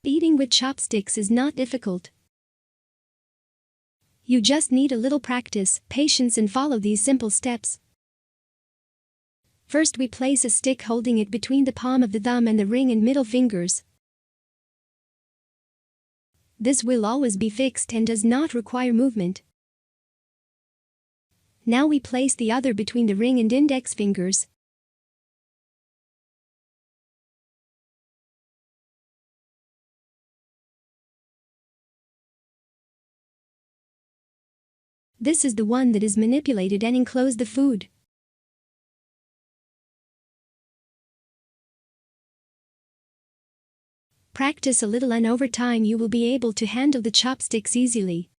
Eating with chopsticks is not difficult. You just need a little practice, patience and follow these simple steps. First we place a stick holding it between the palm of the thumb and the ring and middle fingers. This will always be fixed and does not require movement. Now we place the other between the ring and index fingers. This is the one that is manipulated and enclose the food. Practice a little and over time you will be able to handle the chopsticks easily.